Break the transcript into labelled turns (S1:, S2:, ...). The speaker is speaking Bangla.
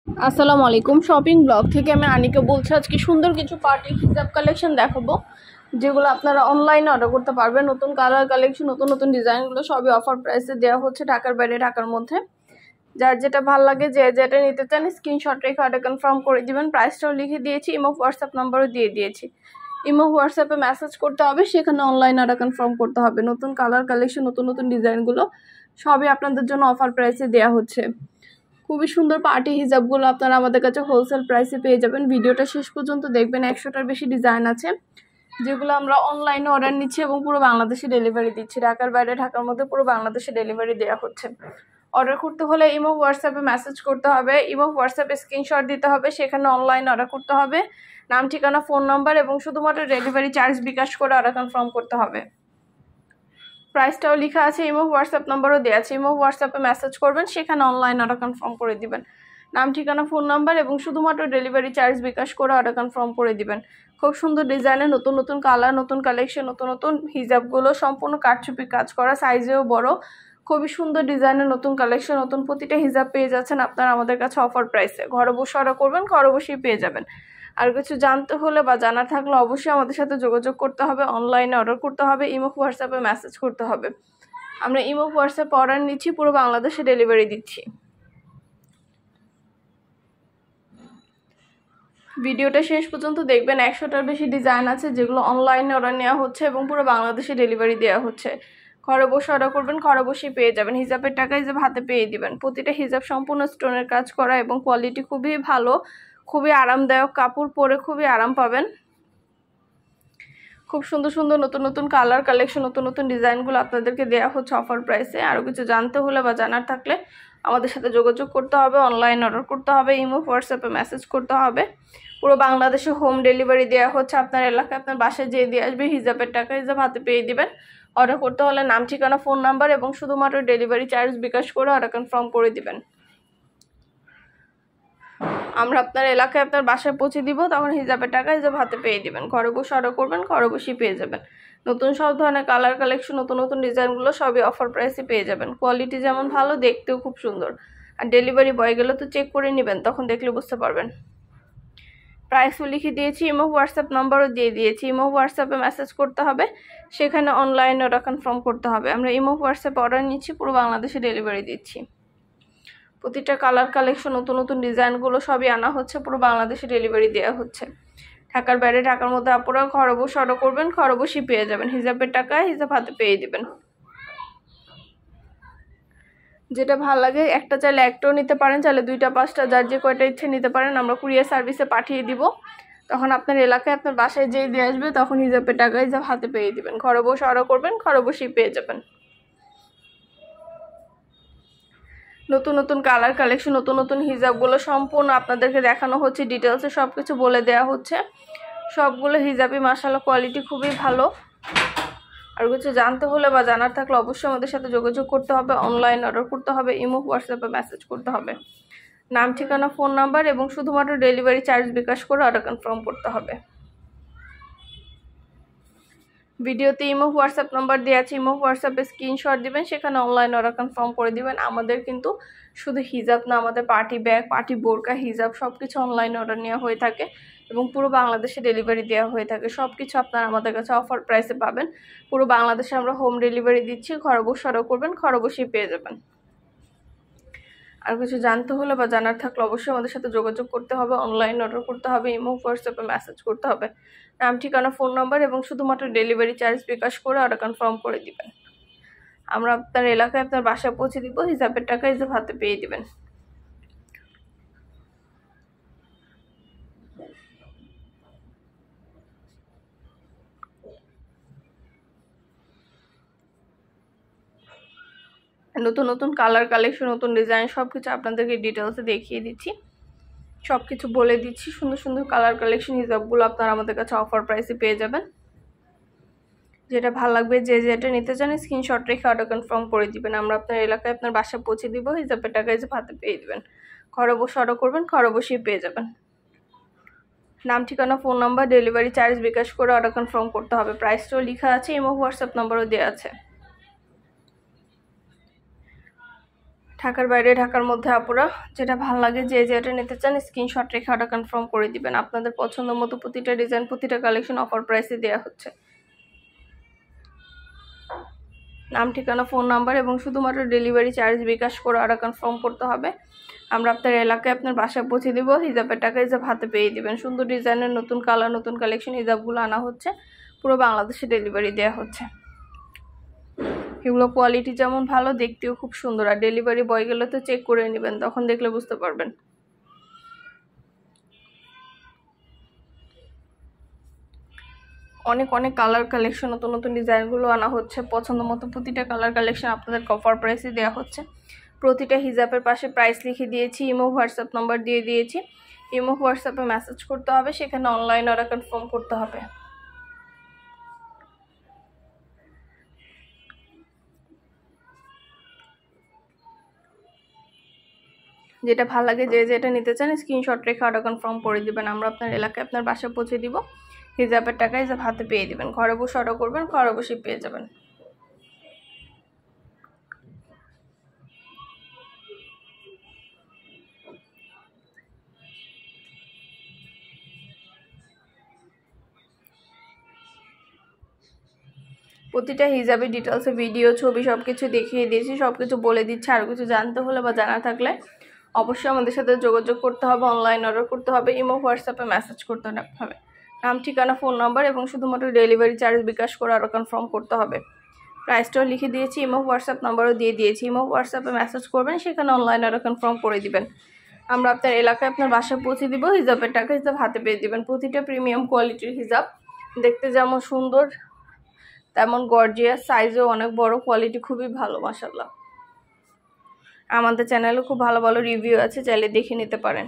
S1: আসসালামু আলাইকুম, শপিং ব্লগ থেকে আমি আনিকা বলছি। আজকে সুন্দর কিছু পার্টি হিজাব কালেকশন দেখাবো, যেগুলো আপনারা অনলাইনে অর্ডার করতে পারবেন। নতুন কালার কালেকশন, নতুন নতুন ডিজাইনগুলো সবই অফার প্রাইসে দেওয়া হচ্ছে, ঢাকার বাইরে, ঢাকার মধ্যে। যার যেটা ভালো লাগে, যে যেটা নিতে চান স্ক্রিনশট রেখে অর্ডার কনফার্ম করে দিবেন। প্রাইসটাও লিখে দিয়েছি, ইমো হোয়াটসঅ্যাপ নাম্বারও দিয়ে দিয়েছি। ইমো হোয়াটসঅ্যাপে মেসেজ করতে হবে, সেখানে অনলাইন অর্ডার কনফার্ম করতে হবে। নতুন কালার কালেকশন, নতুন নতুন ডিজাইনগুলো সবই আপনাদের জন্য অফার প্রাইসে দেওয়া হচ্ছে। খুবই সুন্দর পার্টি হিজাবগুলো আপনারা আমাদের কাছে হোলসেল প্রাইসে পেয়ে যাবেন। ভিডিওটা শেষ পর্যন্ত দেখবেন। 100টার বেশি ডিজাইন আছে, যেগুলো আমরা অনলাইনে অর্ডার নিচ্ছি এবং পুরো বাংলাদেশে ডেলিভারি দিচ্ছি। ঢাকার বাইরে, ঢাকার মধ্যে পুরো বাংলাদেশে ডেলিভারি দেওয়া হচ্ছে। অর্ডার করতে হলে ইমো হোয়াটসঅ্যাপে মেসেজ করতে হবে, ইমো হোয়াটসঅ্যাপে স্ক্রিনশট দিতে হবে, সেখানে অনলাইন অর্ডার করতে হবে। নাম, ঠিকানা, ফোন নাম্বার এবং শুধুমাত্র ডেলিভারি চার্জ বিকাশ করে অর্ডার কনফার্ম করতে হবে। প্রাইসটাও লেখা আছে, ইমো হোয়াটসঅ্যাপ নাম্বারও দেওয়া আছে। ইমো হোয়াটসঅ্যাপে মেসেজ করবেন, সেখানে অনলাইন অর্ডার কনফার্ম করে দিবেন। নাম, ঠিকানা, ফোন নাম্বার এবং শুধুমাত্র ডেলিভারি চার্জ বিকাশ করে অর্ডার কনফার্ম করে দিবেন। খুব সুন্দর ডিজাইনের নতুন নতুন কালার, নতুন কালেকশন, নতুন নতুন হিজাবগুলো সম্পূর্ণ কারচুপি কাজ করা, সাইজেও বড়। খুবই সুন্দর ডিজাইনের নতুন কালেকশন, নতুন প্রতিটা হিজাব পেয়ে যাচ্ছেন আপনারা আমাদের কাছে অফার প্রাইসে। ঘরে বসে অর্ডার করবেন, ঘরে বসেই পেয়ে যাবেন। আর কিছু জানতে হলে বা জানার থাকলে অবশ্যই আমাদের সাথে যোগাযোগ করতে হবে, অনলাইনে অর্ডার করতে হবে, ইমো হোয়াটসঅ্যাপে মেসেজ করতে হবে। আমরা ইমো হোয়াটসঅ্যাপে অর্ডার নিচ্ছি, পুরো বাংলাদেশে ডেলিভারি দিচ্ছি। ভিডিওটা শেষ পর্যন্ত দেখবেন। 100টার বেশি ডিজাইন আছে, যেগুলো অনলাইনে অর্ডার নেওয়া হচ্ছে এবং পুরো বাংলাদেশে ডেলিভারি দেওয়া হচ্ছে। ঘরে বসে অর্ডার করবেন, ঘরে বসেই পেয়ে যাবেন। হিজাবের টাকা হিজাব হাতে পেয়ে দিবেন। প্রতিটা হিজাব সম্পূর্ণ স্টোনের কাজ করা এবং কোয়ালিটি খুবই ভালো, খুবই আরামদায়ক। কাপড় পরে খুবই আরাম পাবেন। খুব সুন্দর সুন্দর নতুন নতুন কালার কালেকশন, নতুন নতুন ডিজাইনগুলো আপনাদেরকে দেওয়া হচ্ছে অফার প্রাইসে। আরও কিছু জানতে হলে বা জানার থাকলে আমাদের সাথে যোগাযোগ করতে হবে, অনলাইন অর্ডার করতে হবে, ইমো হোয়াটসঅ্যাপে মেসেজ করতে হবে। পুরো বাংলাদেশে হোম ডেলিভারি দেওয়া হচ্ছে। আপনার এলাকায়, আপনার বাসায় যেয়ে দিয়ে আসবে। হিজাবের টাকা হিজাব হাতে পেয়ে দিবেন। অর্ডার করতে হলে নাম, ঠিকানা, ফোন নাম্বার এবং শুধুমাত্র ডেলিভারি চার্জ বিকাশ করে অর্ডার কনফার্ম করে দিবেন। আমরা আপনার এলাকায়, আপনার বাসায় পৌঁছে দিব, তখন হিজাবের টাকা হিজাব হাতে পেয়ে দিবেন। ঘরে বসে অর্ডার করবেন, ঘরে বসেই পেয়ে যাবেন। নতুন সব ধরনের কালার কালেকশন, নতুন নতুন ডিজাইনগুলো সবই অফার প্রাইসে পেয়ে যাবেন। কোয়ালিটি যেমন ভালো, দেখতেও খুব সুন্দর। আর ডেলিভারি বয় গেলে তো চেক করে নেবেন, তখন দেখলে বুঝতে পারবেন। প্রাইসও লিখে দিয়েছি, ইমো হোয়াটসঅ্যাপ নাম্বারও দিয়ে দিয়েছি। ইমো হোয়াটসঅ্যাপে মেসেজ করতে হবে, সেখানে অনলাইন অর্ডার কনফার্ম করতে হবে। আমরা ইমো হোয়াটসঅ্যাপে অর্ডার নিচ্ছি, পুরো বাংলাদেশে ডেলিভারি দিচ্ছি। প্রতিটা কালার কালেকশন, নতুন নতুন ডিজাইনগুলো সবই আনা হচ্ছে, পুরো বাংলাদেশে ডেলিভারি দেওয়া হচ্ছে। ঢাকার বাইরে, ঢাকার মধ্যে আপনারা ঘরে বসে অর্ডার করবেন, ঘরে বসেই পেয়ে যাবেন। হিজাবের টাকা হিজাব হাতে পেয়ে দিবেন। যেটা ভালো লাগে, একটা চাইলে একটাও নিতে পারেন, চাইলে 2টা 5টা, যার যে কয়টা ইচ্ছে নিতে পারেন। আমরা কুরিয়ার সার্ভিসে পাঠিয়ে দিব, তখন আপনার এলাকায়, আপনার বাসায় যেয়ে দিয়ে আসবে, তখন হিজাবের টাকা হিজাব হাতে পেয়ে দিবেন। ঘরে বসে অর্ডার করবেন, ঘরে বসেই পেয়ে যাবেন। নতুন নতুন কালার কালেকশন, নতুন নতুন হিজাবগুলো সম্পূর্ণ আপনাদেরকে দেখানো হচ্ছে, ডিটেলসে সব কিছু বলে দেওয়া হচ্ছে। সবগুলো হিজাবই মাশাআল্লাহ কোয়ালিটি খুবই ভালো। আর কিছু জানতে হলে বা জানার থাকলে অবশ্যই আমাদের সাথে যোগাযোগ করতে হবে, অনলাইন অর্ডার করতে হবে, ইমো হোয়াটসঅ্যাপে মেসেজ করতে হবে। নাম, ঠিকানা, ফোন নাম্বার এবং শুধুমাত্র ডেলিভারি চার্জ বিকাশ করে অর্ডার কনফার্ম করতে হবে। ভিডিওতে ইমো হোয়াটসঅ্যাপ নাম্বার দেওয়া আছে, ইমো হোয়াটসঅ্যাপে স্ক্রিনশট দিবেন, সেখানে অনলাইন অর্ডার কনফার্ম করে দিবেন। আমাদের কিন্তু শুধু হিজাব না, আমাদের পার্টি ব্যাগ, পার্টি বোরকা, হিজাব সব কিছু অনলাইন অর্ডার নেওয়া হয়ে থাকে এবং পুরো বাংলাদেশে ডেলিভারি দেওয়া হয়ে থাকে। সব কিছু আপনারা আমাদের কাছে অফার প্রাইসে পাবেন। পুরো বাংলাদেশে আমরা হোম ডেলিভারি দিচ্ছি। ঘরে বসে অর্ডার করবেন, ঘরে বসেই পেয়ে যাবেন। আর কিছু জানতে হলে বা জানার থাকলে অবশ্যই আমাদের সাথে যোগাযোগ করতে হবে, অনলাইন অর্ডার করতে হবে, ইমো হোয়াটসঅ্যাপে মেসেজ করতে হবে। নাম, ঠিকানা, ফোন নাম্বার এবং শুধুমাত্র ডেলিভারি চার্জ বিকাশ করে অর্ডার কনফার্ম করে দিবেন। আমরা আপনার এলাকায়, আপনার বাসায় পৌঁছে দিব। হিসাবের টাকা হিসাব হাতে পেয়ে দিবেন। নতুন নতুন কালার কালেকশন, নতুন ডিজাইন সবকিছু আপনাদেরকে ডিটেলসে দেখিয়ে দিচ্ছি, সবকিছু বলে দিচ্ছি। সুন্দর সুন্দর কালার কালেকশন হিসাবগুলো আপনারা আমাদের কাছে অফার প্রাইসে পেয়ে যাবেন। যেটা ভালো লাগবে, যে যেটা নিতে চান স্ক্রিনশট রেখে অর্ডার কনফার্ম করে দিবেন। আমরা আপনার এলাকায়, আপনার বাসায় পৌঁছে দিব। হিসাবের টাকা হিসাব হাতে পেয়ে দিবেন। ঘরে বসে অর্ডার করবেন, ঘরে বসেই পেয়ে যাবেন। নাম, ঠিকানা, ফোন নাম্বার, ডেলিভারি চার্জ বিকাশ করে অর্ডার কনফার্ম করতে হবে। প্রাইসটাও লেখা আছে, ইমো হোয়াটসঅ্যাপ নাম্বারও দেওয়া আছে। ঢাকার বাইরে ঢাকার মধ্যে আপুরা যেটা ভালো লাগে যে যেটা নিতে চান স্ক্রিনশট রেখে অর্ডার কনফার্ম করে দিবেন। আপনাদের পছন্দ মতো প্রতিটা ডিজাইন প্রতিটা কালেকশন অফার প্রাইসে দেওয়া হচ্ছে। নাম ঠিকানা ফোন নাম্বার এবং শুধুমাত্র ডেলিভারি চার্জ বিকাশ করে অর্ডার কনফার্ম করতে হবে। আমরা আপনার এলাকায় আপনার বাসায় পৌঁছে দিব। হিজাবের টাকা হিজাব হাতে পেয়ে দিবেন। সুন্দর ডিজাইনের নতুন কালার নতুন কালেকশন হিজাবগুলো আনা হচ্ছে, পুরো বাংলাদেশে ডেলিভারি দেওয়া হচ্ছে। এগুলো কোয়ালিটি যেমন ভালো, দেখতেও খুব সুন্দর। আর ডেলিভারি বয় গেলে তো চেক করে নেবেন, তখন দেখলে বুঝতে পারবেন। অনেক অনেক কালার কালেকশন নতুন নতুন ডিজাইনগুলো আনা হচ্ছে। পছন্দ মতো প্রতিটা কালার কালেকশন আপনাদের অফার প্রাইসে দেওয়া হচ্ছে। প্রতিটা হিজাবের পাশে প্রাইস লিখে দিয়েছি, ইমো হোয়াটসঅ্যাপ নাম্বার দিয়ে দিয়েছি। ইমো হোয়াটসঅ্যাপে মেসেজ করতে হবে, সেখানে অনলাইন অর্ডার কনফার্ম করতে হবে। যেটা ভালো লাগে যে যেটা নিতে চান স্ক্রিনশট রেখে অর্ডার কনফার্ম করে দিবেন। আমরা আপনার এলাকায় আপনার বাসায় পৌঁছে দিব। হিজাবের টাকা হিজাব হাতে পেয়ে দিবেন। ঘরে বসে অর্ডার করবেন, ঘরে বসে পেয়ে যাবেন। প্রতিটা হিজাবের ডিটেলসে ভিডিও ছবি সব কিছু দেখিয়ে দিয়েছি, সব কিছু বলে দিচ্ছি। আরও কিছু জানতে হলে বা জানা থাকলে অবশ্যই আমাদের সাথে যোগাযোগ করতে হবে, অনলাইন অর্ডার করতে হবে, ইমো হোয়াটসঅ্যাপে মেসেজ করতে হবে। নাম ঠিকানা ফোন নাম্বার এবং শুধুমাত্র ডেলিভারি চার্জ বিকাশ করে আরও কনফার্ম করতে হবে। প্রাইসটাও লিখে দিয়েছি, ইমো হোয়াটসঅ্যাপ নাম্বারও দিয়ে দিয়েছি। ইমো হোয়াটসঅ্যাপে মেসেজ করবেন, সেখানে অনলাইন অর্ডার কনফার্ম করে দিবেন। আমরা আপনার এলাকায় আপনার বাসায় পৌঁছে দিব। হিজাবের টাকা হিজাব হাতে পেয়ে দিবেন। প্রতিটা প্রিমিয়াম কোয়ালিটির হিজাব, দেখতে যেমন সুন্দর তেমন গর্জিয়াস, সাইজও অনেক বড়, কোয়ালিটি খুবই ভালো মাশাআল্লাহ। আমাদের চ্যানেলে খুব ভালো ভালো রিভিউ আছে, চাইলে দেখে নিতে পারেন।